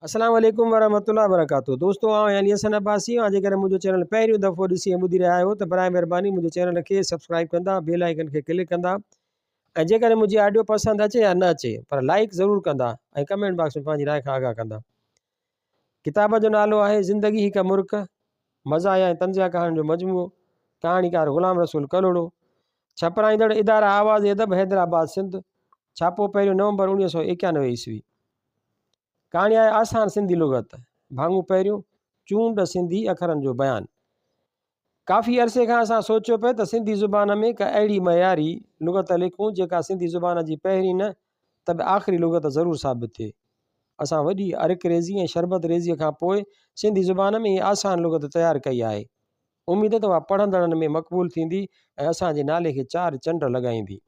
अस्सलाम वालेकुम वरहमतुल्लाहि वबरकातुहू। दोस्तों आउं यानी हसन अब्बासी आहियां। जेकर मुंहिंजो चैनल पहिरियों दफ़ो ॾिसी ऐं ॿुधी रहिया आहियो त बराए महिरबानी मुंहिंजे चैनल खे सब्सक्राइब कंदा, बेल आइकन खे क्लिक कंदा ऐं जेकर मुंहिंजी ऑडियो पसंदि अचे या न अचे पर लाइक ज़रूरु कंदा ऐं कमेंट बॉक्स में पंहिंजी राय खां आगाह कंदा। किताब जो नालो आहे ज़िंदगी हिकु मुर्क, मज़ाहिया ऐं तंज़िया कहाणियुनि जो मजमूओ, कहाणीकार ग़ुलाम रसूल कलोड़ो, छपराईंदड़ इदारा आवाज़ अदब हैदराबाद सिंध, छापो पहिरियों नवंबर 1991 ईस्वी। कहाणी आहे आसान सिंधी लुगत, भाङू पहिरियों चूंड सिंधी अखरनि जो बयानु। काफ़ी अरसे खां असां सोचियो पिए त सिंधी ज़ुबान में का अहिड़ी मयारी लुगत लिखूं जेका सिंधी ज़ुबान जी पहिरीं न त बि आख़िरी लुगत ज़रूरु साबित थिए। असां वॾी अरिक रेज़ी ऐं शरबत रेज़ीअ खां पोइ सिंधी ज़ुबान में हीअ आसान लुगत तयारु कई आहे। उमेद त उहा पढ़ंदड़नि में मक़बूल थींदी ऐं असांजे नाले खे 4 चंड लॻाईंदी।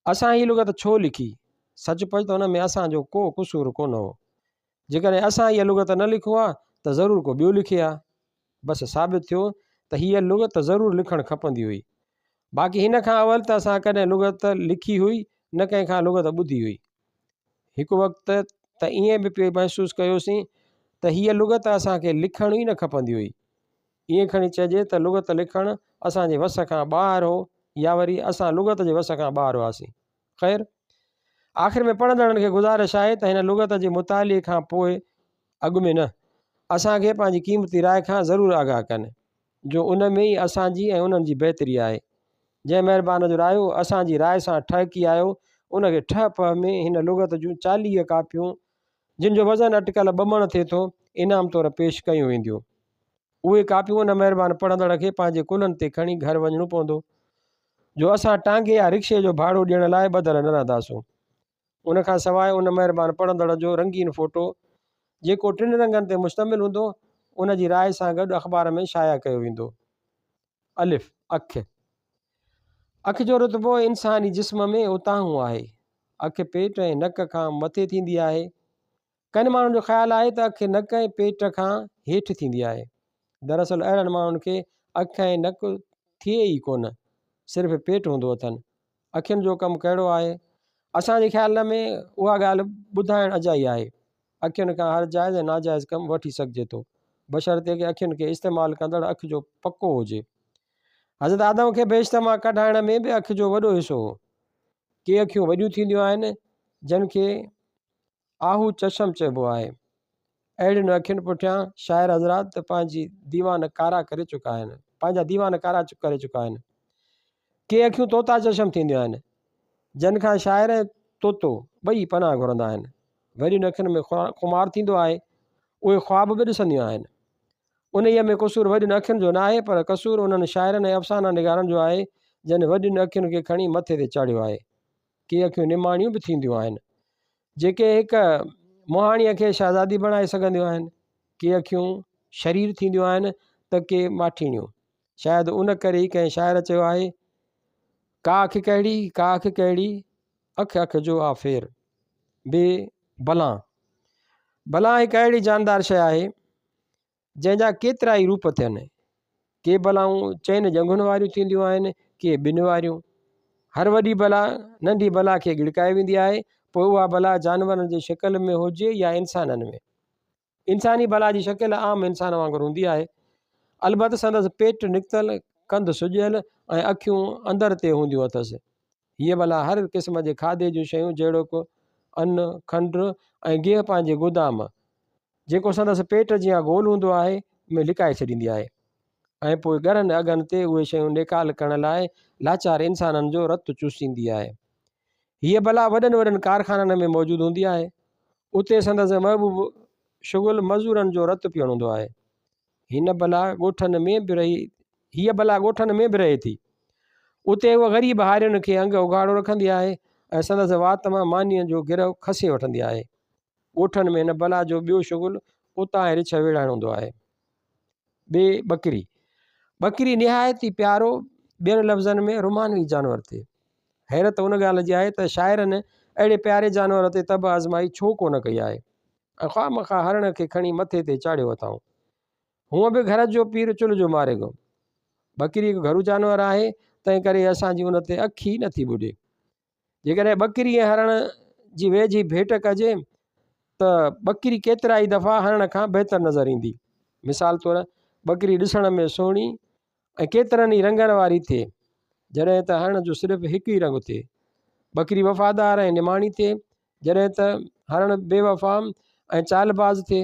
असां हीअ लुगत छो लिखी? सच पच त हुन में असांजो को क़सूरु कोन हो। जेकॾहिं असां हीअ लुगत न लिखो आहे त ज़रूरु को ॿियो लिखे आहे। बसि साबित थियो त हीअ लुगत ज़रूरु लिखणु खपंदी हुई। बाक़ी हिन खां अवल त असां कॾहिं लुगत लिखी हुई न कंहिंखां लुगत ॿुधी हुई। हिकु वक़्तु त ईअं बि पियो महसूसु कयोसीं त हीअ लुगत असांखे लिखणु ई न खपंदी हुई। ईअं खणी चइजे त लुगत लिखणु असांजे वस खां ॿाहिरि हो या वरी असां लुगत जे वस खां ॿाहिरि हुआसीं। ख़ैरु आख़िर में पढ़ंदड़नि खे गुज़ारिश आहे त हिन लुगत जे मुताले खां पोइ अॻु में न असांखे पंहिंजी क़ीमती राय खां ज़रूरु आगाह कनि जो उन में ई असांजी ऐं उन्हनि जी बहितरी आहे। जंहिं महिरबान जो रायो असांजी राय सां ठहकी आयो उनखे ठह पह में हिन लुगत जूं 40 कापियूं जिन जो वज़न अटकल 2 मण थिए थो इनाम तौरु पेश कयूं वेंदियूं। उहे कापियूं उन महिरबान पढ़ंदड़ खे पंहिंजे कुल्हनि ते खणी घर वञिणो पवंदो जो असां टांगे या रिक्शे जो भाड़ो ॾियण लाइ ॿधल न रहंदासूं। उनखां सवाइ उन महिरबान पढ़ंदड़ जो रंगीन फ़ोटो जेको 3 रंगनि ते मुश्तमिल हूंदो उन जी राय सां गॾु अख़बार में शाया कयो वेंदो। अलिफ़ अखि। अखि जो रुतबो इंसानी जिस्म में उताहूं आहे। अखि पेट ऐं नक खां मथे थींदी आहे। कनि माण्हुनि जो ख़्यालु आहे त अखि नक ऐं पेट खां हेठि थींदी आहे। दरअसल अहिड़नि माण्हुनि खे अखि ऐं नक थिए ई कोन, सिर्फ़ु पेट हूंदो अथनि। अखियुनि जो कमु कहिड़ो आहे? असांजे ख़्याल में उहा ॻाल्हि ॿुधाइणु अजाई आहे। अखियुनि खां हर जाइज़ ऐं नाजाइज़ कमु वठी सघिजे थो बशर्ते कि अखियुनि खे इस्तेमालु कंदड़ अखि जो पको हुजे। हज़रत आदम खे बेइज्तिमा कढाइण में बि अखि जो वॾो हिसो हो। के अखियूं वॾियूं थींदियूं आहिनि जिन खे आहू चशम चइबो आहे। अहिड़ियुनि अखियुनि पुठियां शाइर हज़रात पंहिंजा दीवान कारा करे चुका आहिनि। के अखियूं तोता चशम थींदियूं आहिनि जिन खां शाइर ऐं तोतो ॿई पनाह घुरंदा आहिनि। वॾियुनि अखियुनि में खुमार थींदो आहे, उहे ख़्वाब बि ॾिसंदियूं आहिनि। उन में क़सूरु वॾियुनि अखियुनि जो न आहे पर क़सूरु उन्हनि शाइरनि ऐं अफ़साना निगारनि जो आहे जिन वॾियुनि अखियुनि खे खणी मथे ते चाढ़ियो आहे। के अखियूं निमाणियूं बि थींदियूं आहिनि जेके हिकु मुहाणीअ खे शहज़ादी बणाए सघंदियूं आहिनि। के अखियूं शरीर थींदियूं आहिनि त के माठीणियूं। शायदि उन करे ई कंहिं शाइर चयो आहे, का अखि कहिड़ी का अखि कहिड़ी अखि अखि जो आहे फेर बे भला। भला हिकु अहिड़ी जानदार शइ आहे जंहिंजा केतिरा ई रूप थियनि। के भलाऊं चइनि जंगुनि वारियूं थींदियूं आहिनि, के 2 वारियूं। हर वॾी भला नंढी भला खे गिड़काए वेंदी आहे, पोइ उहा भला जानवरनि जी शिकिल में हुजे या इंसाननि में। इंसानी भला जी शिकिल आम इंसान वांगुरु हूंदी आहे, अलबत संदसि पेट निकितल, कंध सुॼियल ऐं अखियूं अंदरि ते हूंदियूं अथसि। हीअ भला हर क़िस्म जे खाधे जूं शयूं जहिड़ो को अन्न, खंड ऐं गिह पंहिंजे गोदाम जेको संदसि पेट जीअं गोल हूंदो आहे में लिकाए छॾींदी आहे ऐं पोइ ॻरनि अगनि ते उहे शयूं निकाल करण लाइ लाचार इंसाननि जो रतु चूसींदी आहे। हीअ भला वॾनि वॾनि कारखाननि में मौजूदु हूंदी आहे। उते संदसि महबूब शुगुल मज़दूरनि जो रतु पियणु हूंदो आहे। हीअ भला ॻोठनि में बि रहे थी। उते उहा ग़रीब हारियुनि खे अंग उघाड़ो रखंदी आहे ऐं संदसि वात मां मानीअ जो गिरह खसे वठंदी आहे। ॻोठनि में हिन भला जो ॿियो शुगुल उतां ऐं रिछ वेड़ाइणु हूंदो आहे। बकरी। बकरी निहायती प्यारो, ॿियनि लफ़्ज़नि में रुमानवी जानवर थिए। हैरत उन ॻाल्हि जी आहे त शाइरनि अहिड़े प्यारे जानवर ते तब आज़माई छो कोन कई आहे ऐं ख़्वामख़ा हरण खे खणी मथे ते चाढ़ियो अथऊं। हूअं बि घर जो पीर चुल्ह जो मारेगो। बकरी हिकु घरू जानवर आहे, तंहिं करे असांजी उन ते अखि ई नथी ॿुॾे। जेकॾहिं बकरी ऐं हरण जी वेझी भेट कजे त ॿकरी केतिरा ई दफ़ा हरण खां बहितर नज़र ईंदी। मिसाल तौरु ॿकरी ॾिसण में सुहिणी ऐं केतिरनि ई रंगनि वारी थिए, जॾहिं त हरण जो सिर्फ़ु हिकु ई रंग थिए। ॿकरी वफ़ादार ऐं निमाणी थिए, जॾहिं त हरण बेवफ़ा ऐं चालबाज़ थिए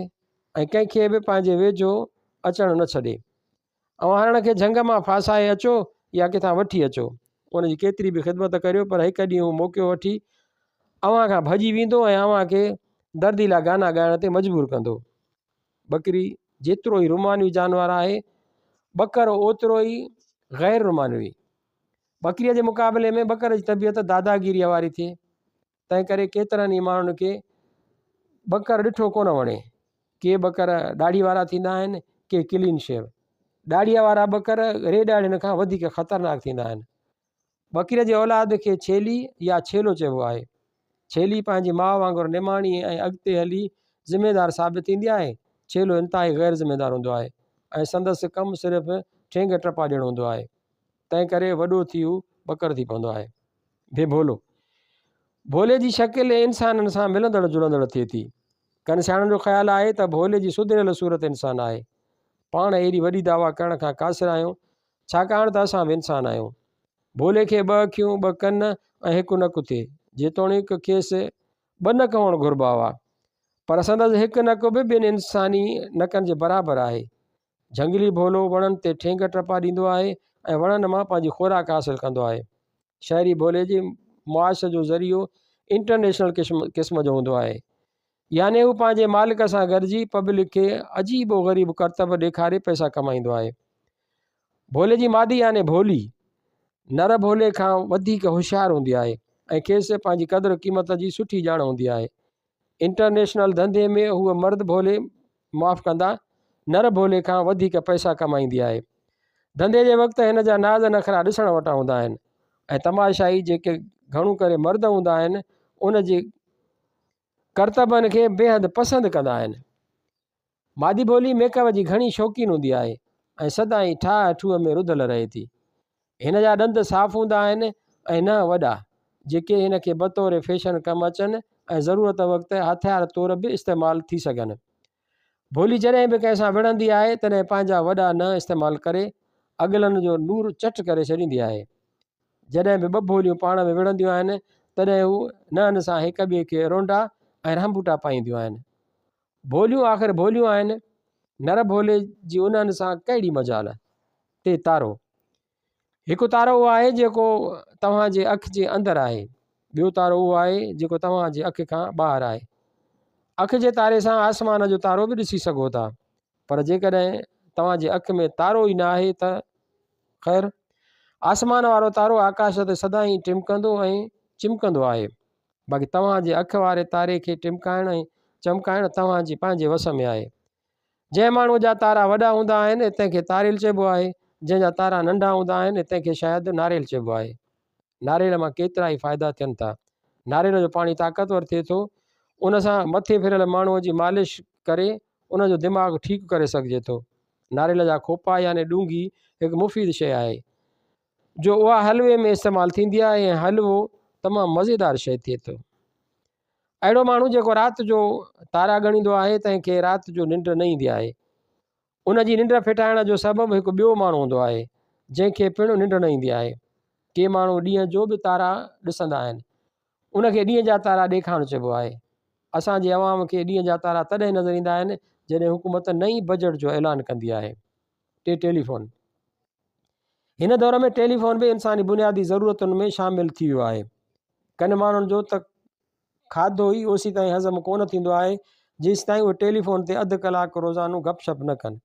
ऐं कंहिंखे बि पंहिंजे वेझो अचणु न छॾे। ऐं हरण खे झंग मां फासाए अचो या किथां वठी अचो, उनजी केतिरी बि ख़िदमत करियो, पर हिकु ॾींहुं हू मौक़ो वठी अव्हां खां भॼी वेंदो ऐं अव्हां खे दर्दीला गाना ॻाइण ते मजबूर कंदो। ॿकरी जेतिरो ई रुमानवी जानवर आहे, ॿकर ओतिरो ई ग़ैर रुमानवी। ॿकरीअ जे मुक़ाबले में ॿकर जी तबियत दादागिरीअ वारी थिए, तंहिं करे केतिरनि ई माण्हुनि खे ॿकर ॾिठो कोन वणे। के ॿकर ॾाढ़ी वारा थींदा आहिनि, के क्लीन शेव। ॾाढ़ीअ वारा ॿकर रेॾाड़ियुनि खां वधीक ख़तरनाक थींदा आहिनि। ॿकरीअ जे औलाद खे छेली या छेलो चइबो आहे। छेली पंहिंजी माउ वांगुरु निमाणी ऐं अॻिते हली ज़िमेदार साबित थींदी आहे। छेलो इंतिहाई ग़ैर ज़िमेदार हूंदो आहे ऐं संदसि कमु सिर्फ़ु ठेंग टपा ॾियणो हूंदो आहे। तंहिं करे वॾो थी हू ॿकर थी पवंदो आहे। बेभोलो, भोले जी शकिल इंसाननि सां मिलंदड़ जुलंदड़ थिए थी। कनि सियाणनि जो ख़्यालु आहे त भोले जी सुधरियल सूरत इंसानु आहे। पाण अहिड़ी वॾी दावा करण खां क़ासिर आहियूं, छाकाणि त असां बि इंसान आहियूं। भोले खे ॿ अखियूं, ॿ कन ऐं हिकु नकु थिए, जेतोणीकि खेसि ॿ नक हुअणु घुरिबा हुआ, पर संदसि हिकु नकु बि ॿिनि इंसानी नकनि जे बराबरि आहे। झंगली भोलो वणनि ते ठेंग टपा ॾींदो आहे ऐं वणनि मां पंहिंजी खुराक हासिलु कंदो आहे। शहरी भोले जे मुआश जो ज़रियो इंटरनेशनल क़िस्म जो हूंदो आहे, यानी हू पंहिंजे मालिक सां गॾिजी पब्लिक खे अजीबो ग़रीब करतब ॾेखारे पैसा कमाईंदो आहे। भोले जी मादी यानी भोली नर भोले खां वधीक होशियारु हूंदी आहे ऐं खेसि पंहिंजी क़दुरु क़ीमत जी सुठी ॼाण हूंदी आहे। इंटरनेशनल धंधे में हूअ मर्द भोले माफ़ कंदा नर भोले खां वधीक पैसा कमाईंदी आहे। धंधे जे वक़्तु हिन जा नाज़ नखरा ॾिसण वटा हूंदा आहिनि ऐं तमाशाई जेके घणो करे मर्द हूंदा आहिनि, उन जे करतबनि खे बेहदि पसंदि कंदा आहिनि। मादी भोली मेकअप जी घणी शौक़ीन हूंदी आहे ऐं सदाईं ठाह ठूह में रुधल रहे थी। हिन जा ॾंद साफ़ हूंदा आहिनि ऐं न वॾा, जेके हिन खे बतौर फैशन कमु अचनि ऐं ज़रूरत वक़्तु हथियार तौरु बि इस्तेमालु थी सघनि। भोली जॾहिं बि कंहिंसां विढ़ंदी आहे तॾहिं पंहिंजा वॾा न इस्तेमालु करे अॻिलनि जो नूर चट करे छॾींदी आहे। जॾहिं बि ॿ भोलियूं पाण में विढ़ंदियूं आहिनि तॾहिं हू नहनि सां हिक ॿिए खे रोंडा ऐं रहंबूटा पाईंदियूं आहिनि। भोलियूं आख़िर भोलियूं आहिनि, नर भोले जी उन्हनि सां कहिड़ी मजाल। टे तारो, हिकु तारो उहो आहे जेको तव्हांजे अखि जे अंदरि आहे, ॿियो तारो उहो आहे जेको तव्हांजे अखि खां ॿाहिरि आहे। अखि जे तारे सां आसमान जो तारो बि ॾिसी सघो था, पर जेकॾहिं तव्हांजे अखि में तारो ई न आहे त ख़ैरु, आसमान वारो तारो आकाश ते सदाईं टिमकंदो ऐं चिमकंदो आहे। बाक़ी तव्हांजे अखि वारे तारे खे टिमकाइण ऐं चमकाइण तव्हांजे पंहिंजे वस में आहे। जंहिं माण्हूअ जा तारा वॾा हूंदा आहिनि तंहिंखे तारेल चइबो आहे, जंहिंजा तारा नंढा हूंदा आहिनि तंहिंखे शायदि नारेल चइबो आहे। नारेल मां केतिरा ई फ़ाइदा थियनि था। नारेल जो पाणी ताक़तवर थिए थो, उन सां मथे फिरियल माण्हूअ जी मालिश करे उनजो दिमाग़ु ठीकु करे सघिजे थो। नारेल जा खोपा यानी ॾूंघी हिकु मुफ़ीद शइ आहे जो उहा हलवे में इस्तेमालु थींदी आहे ऐं हलवो तमामु मज़ेदार शइ थिए थो। अहिड़ो माण्हू जेको राति जो तारा ॻणींदो आहे तंहिंखे राति जो निंड न ईंदी आहे। उनजी निंड फिटाइण जो सबबु हिकु ॿियो माण्हू हूंदो आहे जंहिंखे पिणु निंड न ईंदी आहे। के माण्हू ॾींहं जो बि तारा ॾिसंदा आहिनि, उनखे ॾींहं जा तारा ॾेखारणु चइबो आहे। असांजे अवाम खे ॾींहं जा तारा तॾहिं नज़र ईंदा आहिनि जॾहिं हुकूमत नई बजट जो ऐलान कंदी आहे। टे टेलीफोन, हिन दौर में टेलीफोन बि इंसानी बुनियादी ज़रूरतुनि में शामिलु थी वियो आहे। कनि माण्हुनि जो त खाधो ई ओसी ताईं हज़म कोन थींदो आहे जेसि ताईं उहे टेलीफोन ते अधु कलाकु रोज़ानो गपशप न कनि।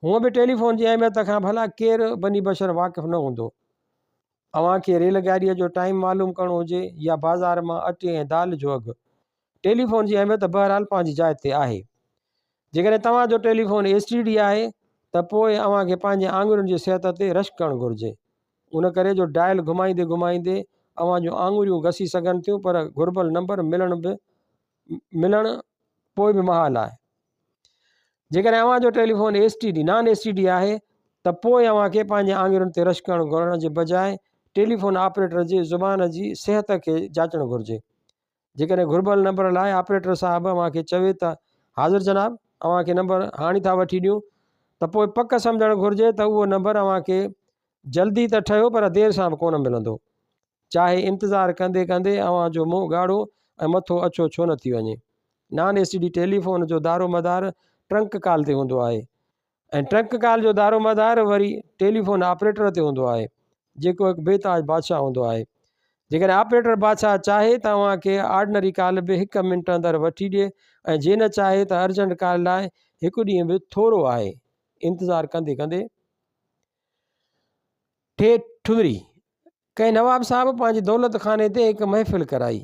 हूअं बि टेलीफोन जी अहमियत खां भला केरु बनी बशर वाक़िफ़ु न हूंदो। अव्हांखे रेलगाॾीअ जो टाइम मालूम करणो हुजे या बाज़ार मां अटे ऐं दाल जो अघु, टेलीफोन जी अहमियत बहरहाल पंहिंजी जाइ ते आहे। जेकॾहिं तव्हांजो टेलीफोन STD आहे त पोइ अव्हांखे पंहिंजे आङुरियुनि जी सिहत ते रश करणु घुरिजे। उन करे जो डायल घुमाईंदे घुमाईंदे अव्हां जूं आङुरियूं घसी सघनि थियूं, पर घुरिबल नंबर मिलणु पोइ बि महाल आहे। जेकॾहिं अव्हांजो टेलीफोन नॉन STD आहे त पोइ अव्हांखे पंहिंजे आङुरियुनि ते रश करणु घुरण जे बजाए टेलीफोन ऑपरेटर जे ज़ुबान जी सिहत खे जाचणु घुरिजे। जेकॾहिं घुर्बल नंबर लाइ ऑपरेटर साहब अव्हांखे चवे त हाज़िर जनाब अव्हांखे नंबर हाणे था वठी ॾियूं त पोइ पक सम्झणु घुरिजे त उहो नंबर अव्हांखे जल्दी त ठहियो पर देरि सां बि कोन मिलंदो, चाहे इंतज़ारु कंदे कंदे अव्हांजो मुंहुं ॻाढ़ो ऐं मथो अछो छो न थी वञे। नॉन एसटीडी टेलीफोन जो दारोमदार ट्रंक कॉल ते हूंदो आहे ऐं ट्रंक कॉल जो दारोमदार वरी टेलीफोन ऑपरेटर ते हूंदो आहे जेको हिकु बेताज बादशाह हूंदो आहे। जेकॾहिं ऑपरेटर बादशाह चाहे त अव्हांखे ऑर्डनरी कॉल बि 1 मिंट अंदरि वठी ॾिए ऐं जे न चाहे त अर्जेंट कॉल लाइ 1 ॾींहुं बि थोरो आहे। इंतज़ारु कंदे कंदे ठुमरी कंहिं नवाब साहब पंहिंजे दौलत खाने ते हिकु महफ़िल कराई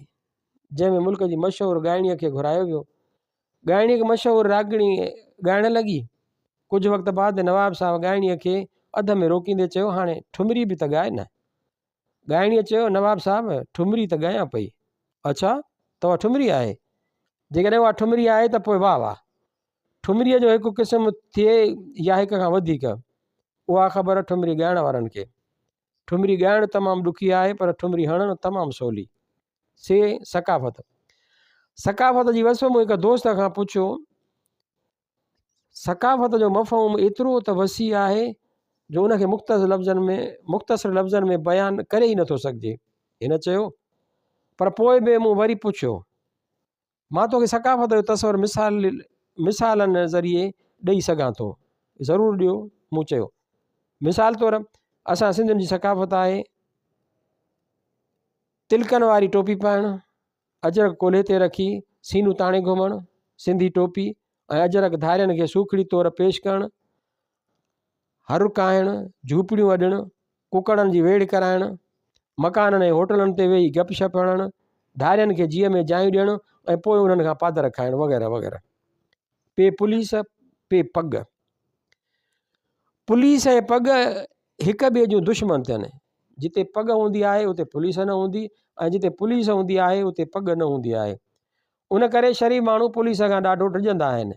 जंहिंमें मुल्क जी मशहूरु ॻाइणीअ खे घुरायो वियो। ॻाइणी हिकु मशहूरु राॻिणी ॻाइणु लॻी। कुझु वक़्तु बाद नवाब साहब ॻाइणीअ खे अध में रोकींदे चयो, हाणे ठुमरी बि त ॻाए न। ॻाइणीअ चयो, नवाब साहब ठुमरी त ॻायां पई। अच्छा तव्हां ठुमरी आहे? जेकॾहिं उहा ठुमरी आहे त पोइ वाह वाह। ठुमरीअ जो हिकु क़िस्म थिए या हिक खां वधीक, उहा ख़बर ठुमरी ॻाइण वारनि खे। ठुमरी ॻाइणु तमामु ॾुखी आहे पर ठुमरी हणणु तमामु सवली। से सकाफ़त जी वसफ़ मूं हिकु दोस्त खां पुछियो, सकाफ़त जो मफ़हूम एतिरो त वसी आहे जो उनखे मुख़्तसर लफ़्ज़नि में बयानु करे ई नथो सघिजे। हिन चयो, पर पोइ बि मूं वरी पुछियो, मां तोखे सकाफ़त जो तस्वर मिसालनि ज़रिए ॾेई सघां थो। ज़रूरु ॾियो, मूं चयो। मिसाल तौरु असां सिंधियुनि जी सकाफ़त आहे तिलकनि वारी टोपी पाइणु, अजरक कोल्हे ते रखी सीनू ताणे घुमणु, सिंधी टोपी ऐं अजरक धारियुनि खे सूखड़ी तौरु पेश करणु, हर काइणु, झूपड़ियूं वॾणु, कुकड़नि जी वेड़ कराइणु, मकाननि ऐं होटलनि ते वेही गपशप हणणु, धारियुनि खे जीअ में जायूं ॾियणु ऐं पोइ उन्हनि खां पादर खाइणु वग़ैरह वग़ैरह। पे पुलिस पे पग। पुलिस ऐं पग हिक ॿिए जूं दुश्मन थियनि। जिते पग हूंदी आहे उते पुलिस न हूंदी ऐं जिते पुलिस हूंदी आहे उते पग न हूंदी आहे। उन करे शरीफ़ माण्हू पुलिस खां ॾाढो डिॼंदा आहिनि,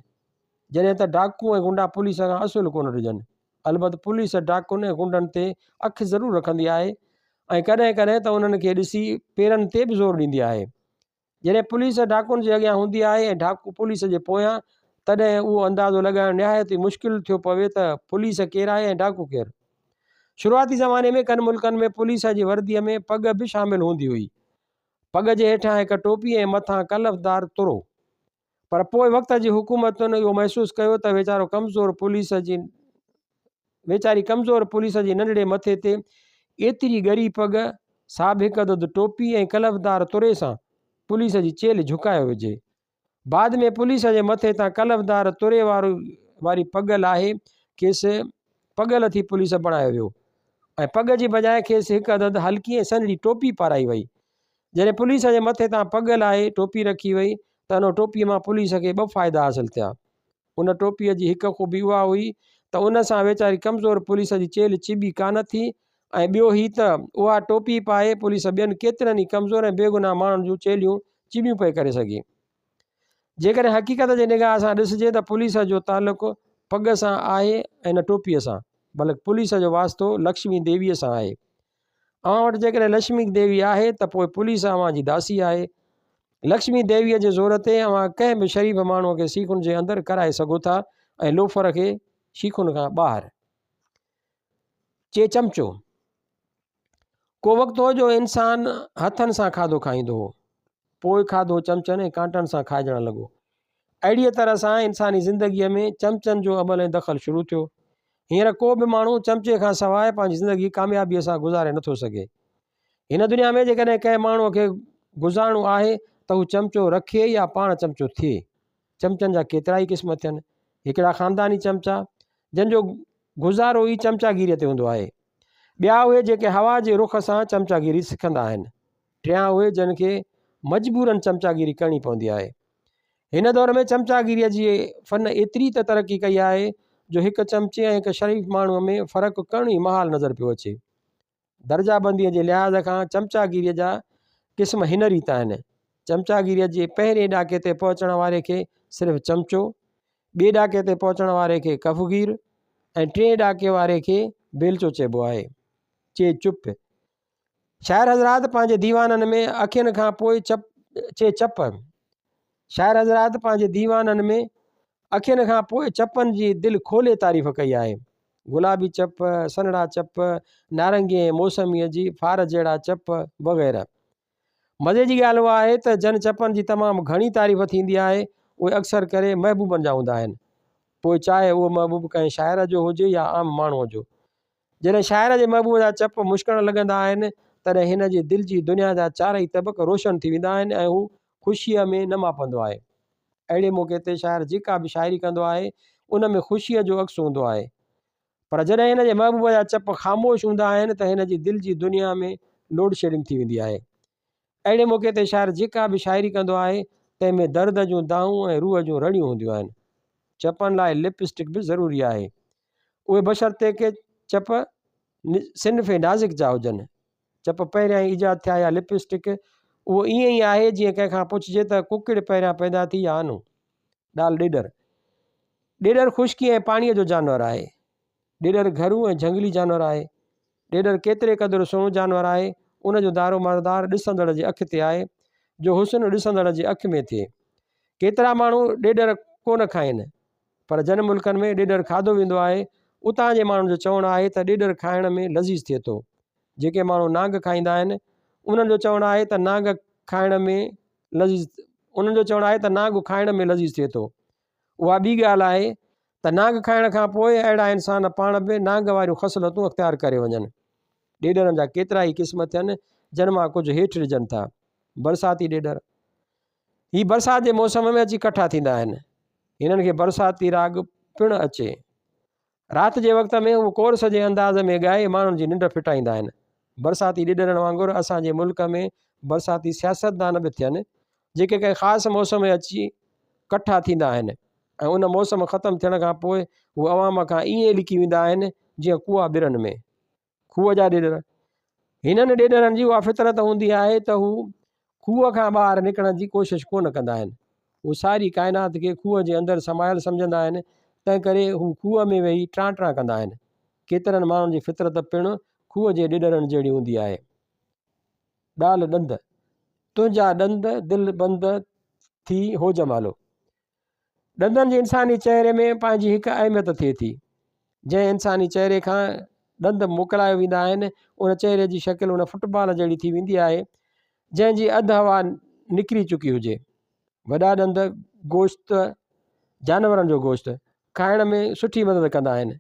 जॾहिं त डाकू ऐं गुंडा पुलिस खां असुलु कोन डिॼनि। अलबत पुलिस डाकुनि ऐं गुंडनि ते अखि ज़रूरु रखंदी आहे ऐं कॾहिं कॾहिं त उन्हनि खे ॾिसी पेरनि ते बि ज़ोर ॾींदी आहे। जॾहिं पुलिस डाकुनि जे अॻियां हूंदी आहे ऐं डाकू पुलिस जे पोयां, तॾहिं उहो अंदाज़ो लॻाइणु निहायत ई मुश्किल थियो पवे त पुलिस केरु आहे ऐं डाकू केरु। शुरूआती ज़माने में कनि मुल्कनि में पुलिस जी वर्दीअ में पग बि शामिलु हूंदी हुई। पग जे हेठां हिकु टोपी ऐं मथां कलफदार तुरो। पर पोइ वक़्त जी हुकूमतुनि इहो महसूसु कयो त वेचारी कमज़ोर पुलिस जी नंढड़े मथे ते एतिरी ॻरी पग, साबिक़ अदद टोपी ऐं कलफदार तुरे सां पुलिस जी चेल झुकायो विझे। बाद में पुलिस जे मथे तां कलफदार तुरे वारी पग लाहे खेसि पग लथी पुलिस बणायो वियो ऐं पग जी बजाए खेसि हिकु अदद हल्की ऐं सन्हड़ी टोपी पाराई वई। जॾहिं पुलिस जे मथे तां पग लाहे टोपी रखी वई त उन टोपीअ मां पुलिस खे 2 फ़ाइदा हासिलु थिया। उन टोपीअ जी हिकु ख़ूबी उहा हुई त उन सां वेचारी कमज़ोर पुलिस जी चेल चिॿी कान थी ऐं ॿियो ही त उहा टोपी पाए पुलिस ॿियनि केतिरनि ई कमज़ोर ऐं बेगुनाह माण्हुनि जूं चेलियूं चिॿियूं पई करे सघे। जेकॾहिं हक़ीक़त जे निगाह सां ॾिसिजे त पुलिस जो तालुक़ु पग सां आहे ऐं न टोपीअ सां, बल्कि पुलिस जो वास्तो लक्ष्मी देवीअ सां आहे। अव्हां वटि जेकॾहिं लक्ष्मी देवी आहे त पोइ पुलिस अव्हां जी दासी आहे। लक्ष्मी देवीअ जे ज़ोर ते अव्हां कंहिं बि शरीफ़ माण्हूअ खे सीखुनि जे अंदरि कराए सघो था ऐं लोफर खे शीखुनि खां ॿाहिरि। चमचो। को वक़्तु हो जो इंसान हथनि सां खाधो खाईंदो हो, पोइ खाधो चमचनि ऐं कांटनि सां खाइजणु लॻो। अहिड़ीअ तरह सां इंसानी ज़िंदगीअ में चमचनि जो अमल ऐं दख़ल शुरू थियो। हींअर को बि माण्हू चमचे खां सवाइ पंहिंजी ज़िंदगी कामयाबीअ सां गुज़ारे नथो सघे। हिन दुनिया में जेकॾहिं कंहिं माण्हूअ खे गुज़ारणो आहे त हू चमचो रखे या पाण चमचो थिए। चमचनि जा केतिरा ई क़िस्म थियनि। हिकिड़ा ख़ानदानी चमचा जंहिंजो गुज़ारो ई चमचागिरीअ ते हूंदो आहे। ॿिया उहे जेके हवा जे रुख सां चमचागिरी सिखंदा आहिनि। टियां उहे जिन खे मजबूरन चमचागिरी करणी पवंदी आहे। हिन दौर में चमचागिरीअ जी फ़न एतिरी त तरक़ी कई आहे जो हिकु चमचे ऐं हिकु शरीफ़ माण्हूअ में फ़र्क़ु करणु ई महाल नज़र पियो अचे। दर्जाबंदीअ जे लिहाज़ खां चमचागिरीअ जा क़िस्म हिन रीति आहिनि। चमचागिरीअ जे पहिरें ॾाके ते पहुचण वारे खे सिर्फ़ु चमचो, ॿिए ॾाके ते पहुचण वारे खे कफ़गीर ऐं टे ॾाके वारे खे बेलचो चइबो आहे। चुप। शाइर हज़रात पंहिंजे दीवाननि में अखियुनि खां पोइ चे चप। शाइर हज़रात पंहिंजे दीवाननि में अखियुनि खां पोइ चपनि जी दिलि खोले तारीफ़ कई आहे। गुलाबी चप, सनड़ा चप, नारंगी ऐं मौसमीअ जी फार जहिड़ा चप वग़ैरह। मज़े जी ॻाल्हि उहा आहे त जन चपनि जी तमामु घणी तारीफ़ थींदी आहे उहे अक्सर करे महबूबनि जा हूंदा आहिनि, पोइ चाहे उहो महबूब कंहिं शाइर जो हुजे या आम माण्हूअ जो। जॾहिं शाइर जे महबूब जा चप मुश्किल लॻंदा आहिनि तॾहिं हिन जी दिलि जी दुनिया जा चारई तबक़ रोशन थी वेंदा आहिनि ऐं हू ख़ुशीअ में न मापंदो आहे। अहिड़े मौक़े ते शाइर जेका बि शाइरी कंदो आहे उन में ख़ुशीअ जो अक्स हूंदो आहे। पर जॾहिं हिन जे महबूब जा चप ख़ामोश हूंदा आहिनि त हिन जी दिलि जी दुनिया में लोड शेडिंग थी वेंदी आहे। अहिड़े मौक़े ते शाइर जेका बि शाइरी कंदो आहे तंहिंमें दर्द जूं दाऊं ऐं रूह जूं रड़ियूं हूंदियूं आहिनि। चपनि लाइ लिपस्टिक बि ज़रूरी आहे, उहे बशर्ते के चप सिनफ़े नाज़िक जा हुजनि। चप पहिरियां ई ईजाद थिया या लिपस्टिक उहो ईअं ई आहे जीअं कंहिंखां पुछिजे त कुकिड़ पहिरियां पैदा थी या आनू। ॾाल ॾेडर। ॾेडर ख़ुश्की ऐं पाणीअ जो जानवर आहे। ॾेडर घरू ऐं झंगली जानवर आहे। ॾेडर केतिरे क़दुरु सुहिणो जानवर आहे, उनजो दारो मदार ॾिसंदड़ जे अखि ते आहे जो हुस्न ॾिसंदड़ जे अखि में थिए। केतिरा माण्हू ॾेडर कोन खाइनि, पर जन मुल्कनि में ॾेडर खाधो वेंदो आहे। उतां जे माण्हुनि जो चवणु आहे त ॾेडर खाइण में लज़ीज़ थिए थो। जेके माण्हू नांग खाईंदा आहिनि उन्हनि जो चवणु आहे त नांग खाइण में लज़ीज़ थिए थो। उहा ॿी ॻाल्हि आहे त नांग खाइण खां पोइ अहिड़ा इंसान पाण बि नांग वारियूं ख़सलतूं अख़्तियार करे वञनि। ॾेडरनि जा केतिरा ई क़िस्म थियनि जन मां कुझु हेठि ॾिजनि था। बरसाती ॾेडर। हीअ बरसाति जे मौसम में अची कठा थींदा आहिनि। हिननि खे बरसाती राग पिणु अचे। राति जे वक़्त में उहो कोर्स जे अंदाज़ में ॻाए माण्हुनि जी निंड फिटाईंदा आहिनि। बरसाती ॾेडरनि वांगुरु असांजे मुल्क में बरसाती सियासतदान बि थियनि जेके कंहिं ख़ासि मौसम में अची कठा थींदा आहिनि ऐं उन मौसम ख़तमु थियण खां पोइ हू अवाम खां ईअं लिकी वेंदा आहिनि जीअं कुआ ॿिरनि में। खूह जा ॾेडर। हिननि ॾेडरनि जी उहा फितरत हूंदी आहे त हू खूह खां ॿाहिरि निकिरण जी कोशिशि कोन कंदा आहिनि। हू सारी काइनात खे खूह जे अंदरि समायल सम्झंदा आहिनि, तंहिं करे हू खूह में वेही टां टां कंदा आहिनि। केतिरनि माण्हुनि जी फितरत पिणु खूह जे ॾेडरनि जहिड़ी हूंदी आहे। ॾाल ॾंद। तुंहिंजा ॾंद दिलि बंद थी हो जमालो। ॾंदनि जी इंसानी चहिरे में पंहिंजी हिकु अहमियत थिए थी। जंहिं इंसानी चहिरे खां ॾंद मोकिलाए वेंदा आहिनि उन चहिरे जी शकिल उन फुटबॉल जहिड़ी थी वेंदी आहे जंहिंजी अधु हवा निकिरी चुकी हुजे। वॾा ॾंद गोश्त, जानवरनि जो गोश्त खाइण में सुठी मदद कंदा आहिनि,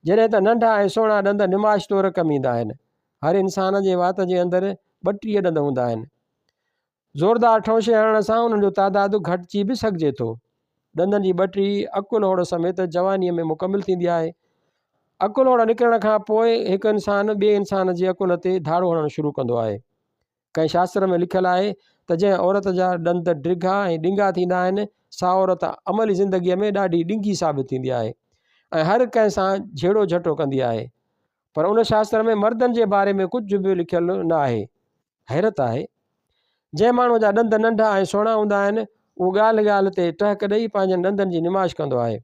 जॾहिं त नंढा ऐं सुहिणा ॾंद निमाश तौरु कमु ईंदा आहिनि। हर इंसान जे वात जे अंदरि 32 ॾंद हूंदा आहिनि। ज़ोरदार ठौंशे हणण सां उन्हनि जो तादादु घटिजी बि सघिजे थो। ॾंदनि जी 32 अकुल होड़ समेत जवानीअ में मुकमिल थींदी आहे। अकुल होड़ निकिरण खां पोइ हिकु इंसानु ॿिए इंसान जे अकुल ते धाड़ो हणणु शुरू कंदो आहे। कंहिं शास्त्र में लिखियलु आहे त जंहिं औरत जा ॾंद ड्रिघा ऐं ॾिंगा थींदा आहिनि सा औरत अमली ज़िंदगीअ में ॾाढी ॾिंगी साबित थींदी आहे ऐं हर कंहिं सां झेड़ो झटो कंदी आहे। पर उन शास्त्र में मर्दनि जे बारे में कुझु बि लिखियलु न आहे। हैरत आहे, जंहिं माण्हू जा ॾंद नंढा ऐं सुहिणा हूंदा आहिनि उहो ॻाल्हि ॻाल्हि ते टहक ॾेई पंहिंजनि ॾंदनि जी निमाश कंदो आहे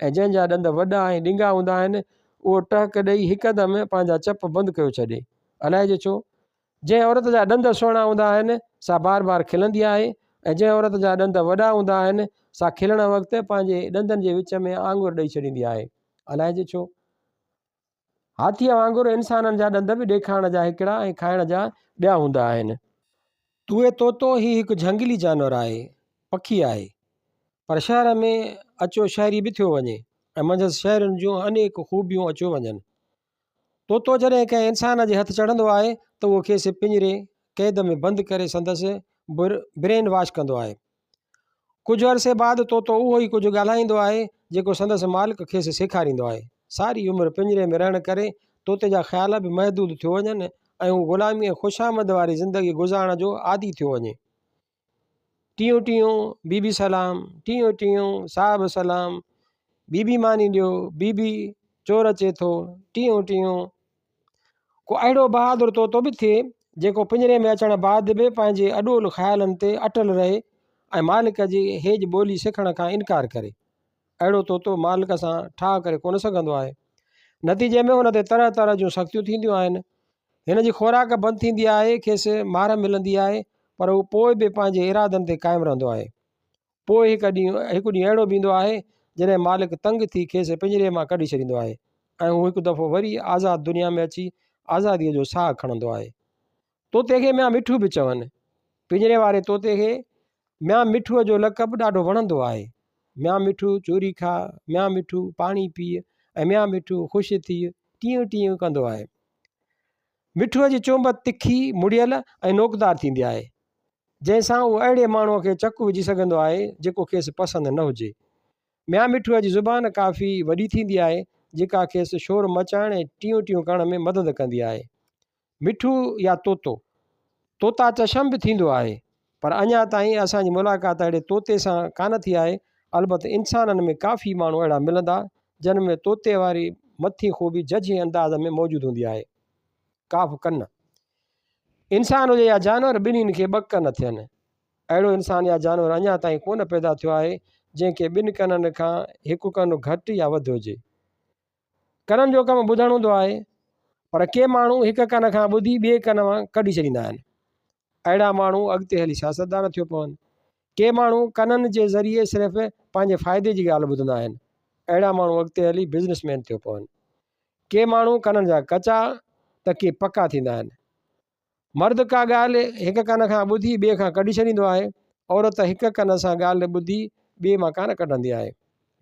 ऐं जंहिंजा ॾंद वॾा ऐं ॾिंगा हूंदा आहिनि उहो टहक ॾेई हिकदमि पंहिंजा चप बंदि कयो छॾे। अलाए जे छो? जंहिं औरत जा ॾंद सुहिणा हूंदा आहिनि सा बार बार खिलंदी आहे ऐं जंहिं औरत जा ॾंद वॾा हूंदा आहिनि सा खिलण वक़्तु पंहिंजे ॾंदनि जे विच में आङुर ॾेई छॾींदी आहे। अलाए जे छो? हाथीअ वांगुरु इंसाननि जा ॾंद बि ॾेखारण जा हिकिड़ा ऐं खाइण जा ॿिया हूंदा आहिनि। तूए तोतो ही हिकु झंगली जानवर आहे, पखी आहे, पर शहर में अचो शहरी बि थियो वञे ऐं मंझंदि शहरनि जूं अनेक ख़ूबियूं अचो वञनि। तोतो जॾहिं कंहिं इंसान जे हथु चढ़ंदो आहे त उहो खेसि पिंजरे क़ैद में बंदि करे संदसि ब्रेन वॉश कंदो आहे। कुझु अरसे बाद तोतो उहो ई कुझु ॻाल्हाईंदो आहे जेको संदसि मालिक खेसि सेखारींदो आहे। सारी उमिरि पिंजरे में रहण करे तोते जा ख़्याल बि महदूद थियो वञनि ऐं हू ग़ुलामी ख़ुशामद वारी ज़िंदगी गुज़ारण जो आदी थियो वञे। टियूं टियूं बीबी सलाम, टियूं टियूं साहिब सलाम, बीबी मानी ॾियो, बीबी चोर अचे थो, टियूं टियूं। को अहिड़ो बहादुर तोतो बि थिए जेको पिंजरे में अचण बाद बि पंहिंजे अॾोल ख़्यालनि ते अटल रहे ऐं मालिक जी हेज ॿोली सिखण खां इनकार करे। अहिड़ो तोतो मालिक सां ठाह करे कोन सघंदो आहे। नतीजे में हुन ते तरह तरह जूं सख़्तियूं थींदियूं आहिनि। हिन जी ख़ुराक बंदि थींदी आहे, खेसि मार मिलंदी आहे, पर उहो पोइ बि पंहिंजे इरादनि ते क़ाइमु रहंदो आहे। पोइ हिकु ॾींहुं अहिड़ो बि ईंदो आहे जॾहिं मालिक तंग थी खेसि पिंजरे मां कढी छॾींदो आहे ऐं हू हिकु दफ़ो वरी आज़ादु दुनिया में अची आज़ादीअ जो साहु खणंदो आहे। तोते खे म्या मिठू बि चवनि। पिंजरे वारे तोते खे म्या मिठूअ जो लक़ब ॾाढो वणंदो आहे। म्या मिठू चूरी खा, म्या मिठू पाणी पीउ ऐं म्या मिठू ख़ुशि थी टीयूं टीयूं कंदो आहे। मिठूअ जी चुंब तिखी मुड़ियल ऐं नोकदार थींदी आहे, जंहिंसां उहो अहिड़े माण्हूअ खे चकु विझी सघंदो आहे जेको खेसि पसंदि न हुजे। म्या मिठूअ जी ज़ुबान काफ़ी वॾी थींदी आहे, जेका खेसि शोर मचाइण ऐं टियूं टियूं करण में मदद कंदी आहे। मिठू या तोता चशम बि थींदो आहे, पर अञा ताईं असांजी मुलाक़ात अहिड़े तोते सां कान थी आहे। अलबत इंसाननि में काफ़ी माण्हू अहिड़ा मिलंदा जिन में तोते वारी मथी ख़ूबी जझे अंदाज़ में मौजूदु हूंदी आहे। काफ़ कन, इंसान हुजे या जानवर, ॿिन्हिनि खे ॿ कन थियनि। अहिड़ो इंसान या जानवर अञा ताईं कोन पैदा थियो आहे जंहिंखे ॿिनि कननि खां हिकु कनु घटि या वधि हुजे। कननि जो कमु ॿुधणु हूंदो आहे, पर के माण्हू हिकु कन खां ॿुधी ॿिए कन मां कढी छॾींदा आहिनि। अहिड़ा माण्हू अॻिते हली सियासतदान थियो पवनि। के माण्हू कननि जे ज़रिए सिर्फ़ु पंहिंजे फ़ाइदे जी ॻाल्हि ॿुधंदा आहिनि। अहिड़ा माण्हू अॻिते हली बिज़नेसमैन थियो पवनि। के माण्हू कननि जा कचा त के पका थींदा आहिनि। मर्द का ॻाल्हि हिकु कन खां ॿुधी ॿिए खां कढी छॾींदो आहे। औरत हिकु कन सां ॻाल्हि ॿुधी ॿिए मां कान कढंदी आहे।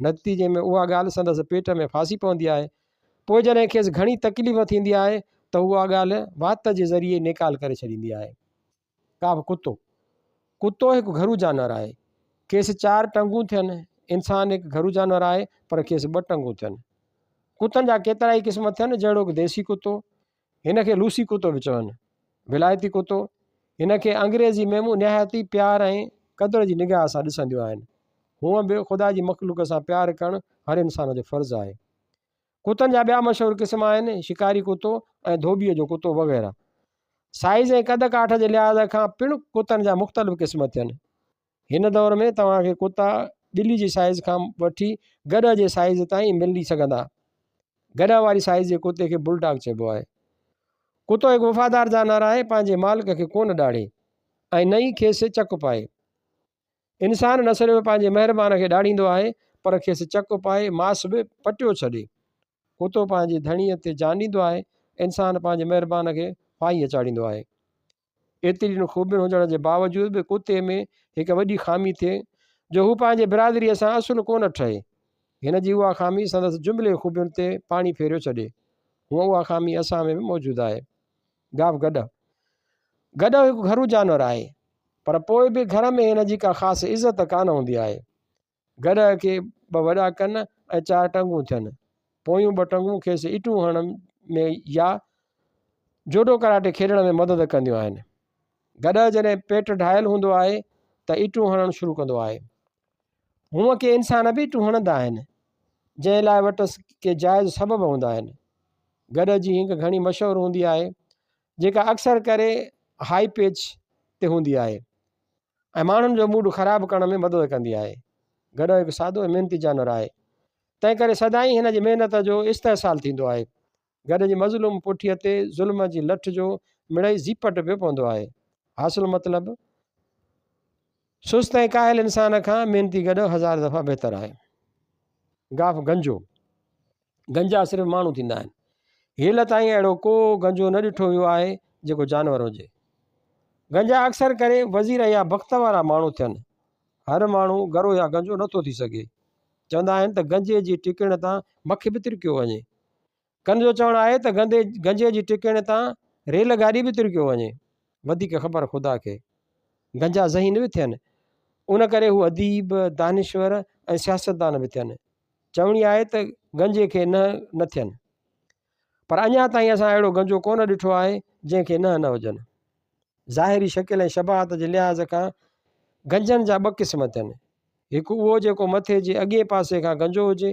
नतीजे में उहा ॻाल्हि संदसि पेट में फासी पवंदी आहे। पोइ जॾहिं खेसि घणी तकलीफ़ थींदी आहे त उहा ॻाल्हि वात जे ज़रिए निकाल करे छॾींदी आहे। का बि कुतो हिकु घरू जानवर आहे। खेसि 4 टंगूं थियनि। इंसान हिकु घरू जानवर आहे, पर खेसि 2 टंगूं थियनि। कुतनि जा केतिरा ई क़िस्म थियनि, जहिड़ो कि देसी कुतो, हिन खे लूसी कुतो बि चवनि, विलायती कुतो। हिन खे अंग्रेज़ी मेमूं निहायती प्यार ऐं क़दुर जी निगाह सां ॾिसंदियूं आहिनि। हूअं बि ख़ुदा जी मख़लूक सां प्यारु करणु हर इंसान जो फ़र्ज़ु आहे। कुतनि जा ॿिया मशहूरु क़िस्म आहिनि शिकारी कुतो ऐं धोबीअ जो कुतो वग़ैरह। साइज़ ऐं कद काठ जे लिहाज़ खां पिणु कुतनि जा मुख़्तलिफ़ क़िस्म थियनि। हिन दौर में तव्हांखे कुता ॿिली जी साइज़ खां वठी गॾ जे साइज़ ताईं मिली सघंदा। गॾ वारी साइज़ जे कुते खे बुलडॉग चइबो आहे। कुतो हिकु वफ़ादार जानवर आहे, पंहिंजे मालिक खे कोन ॾाढे ऐं न ई खेसि चकु पाए। इंसान न सिर्फ़ु पंहिंजे महिरबान खे ॾाढींदो आहे, पर खेसि चकु पाए मांस बि पटियो छॾे। कुतो पंहिंजी धणीअ ते जान ॾींदो आहे। इंसान पंहिंजे महिरबान खे फाहीअ चाढ़ींदो आहे। एतिरी ख़ूबियूं हुजण जे बावजूदि बि कुते में हिकु वॾी ख़ामी थिए जो हू पंहिंजे बिरादरीअ सां असुलु कोन ठहे। हिन जी उहा ख़ामी संदसि जुमिले ख़ूबियुनि ते पाणी फेरियो छॾे। हूअं उहा ख़ामी असां में बि मौजूदु आहे। गॾ हिकु घरू जानवर आहे, पर पोइ बि घर में हिन जी का ख़ासि इज़त कान हूंदी आहे। गॾ खे 2 वॾा कन ऐं 4 टंगूं थियनि। पोयूं 2 टंगूं खेसि इटूं हणण में या जोडो कराटे खेॾण में मदद कंदियूं आहिनि। गॾ जॾहिं पेट ढाहियलु हूंदो आहे त इटूं हणणु शुरू कंदो आहे। हूअं के इंसान बि इटूं हणंदा आहिनि, जंहिं लाइ वटि के जाइज़ सबब हूंदा आहिनि। गॾ जी हिकु घणी मशहूरु हूंदी आहे, जेका अक्सर करे हाई पिच ते हूंदी आहे ऐं माण्हुनि जो मूड ख़राबु करण में मदद कंदी आहे। गॾ हिकु सादो ऐं महिनती जानवर आहे, तंहिं करे सदाईं हिन जी महिनत जो इस्तेहसाल थींदो आहे। गॾ जी मज़लूम पुठीअ ते ज़ुल्म जी लठ जो मिड़ई ज़ीपट पियो पवंदो आहे। हासिल मतिलबु सुस्त ऐं काहिल इंसान खां महिनती गॾ 1000 दफ़ा बहितर आहे। गंजा सिर्फ़ु माण्हू थींदा आहिनि। हील ताईं अहिड़ो को गंजो न ॾिठो वियो आहे जेको जानवर हुजे। गंजा अक्सर करे वज़ीर या बख़्त वारा माण्हू थियनि। हर माण्हू गरो या गंजो नथो थी सघे। चवंदा आहिनि त गंजे जी टिकण तां मखी बि तिरकियो वञे। कन जो चवणु आहे त गंजे जी टिकण तां रेल गाॾी बि तिरकियो वञे। वधीक ख़बर ख़ुदा खे। गंजा ज़हीन बि थियनि, उन करे हू अदीब, दानिश्वर ऐं सियासतदान बि थियनि। चवणी आहे त गंजे खे न थियनि, पर अञा ताईं असां अहिड़ो गंजो कोन ॾिठो आहे जंहिंखे न हुजनि। ज़ाहिरी शकिल ऐं शबाहत जे लिहाज़ खां गंजनि जा 2 क़िस्म थियनि। हिकु उहो जेको मथे जे अॻे पासे खां गंजो हुजे,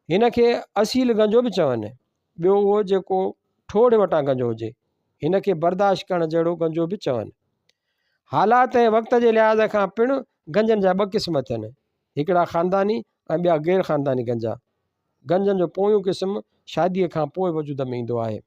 हिन खे असील गंजो बि चवनि। ॿियो उहो जेको ठोड़ वटां गंजो हुजे, हिन खे बर्दाश्त करण जहिड़ो गंजो बि चवनि। हालात ऐं वक़्त जे लिहाज़ खां पिणु गंजनि जा 2 क़िस्म थियनि, हिकिड़ा ख़ानदानी ऐं ॿिया गैर ख़ानदानी गंजा। गंजनि जो पोयूं क़िस्म शादीअ खां पोइ वजूद में ईंदो आहे।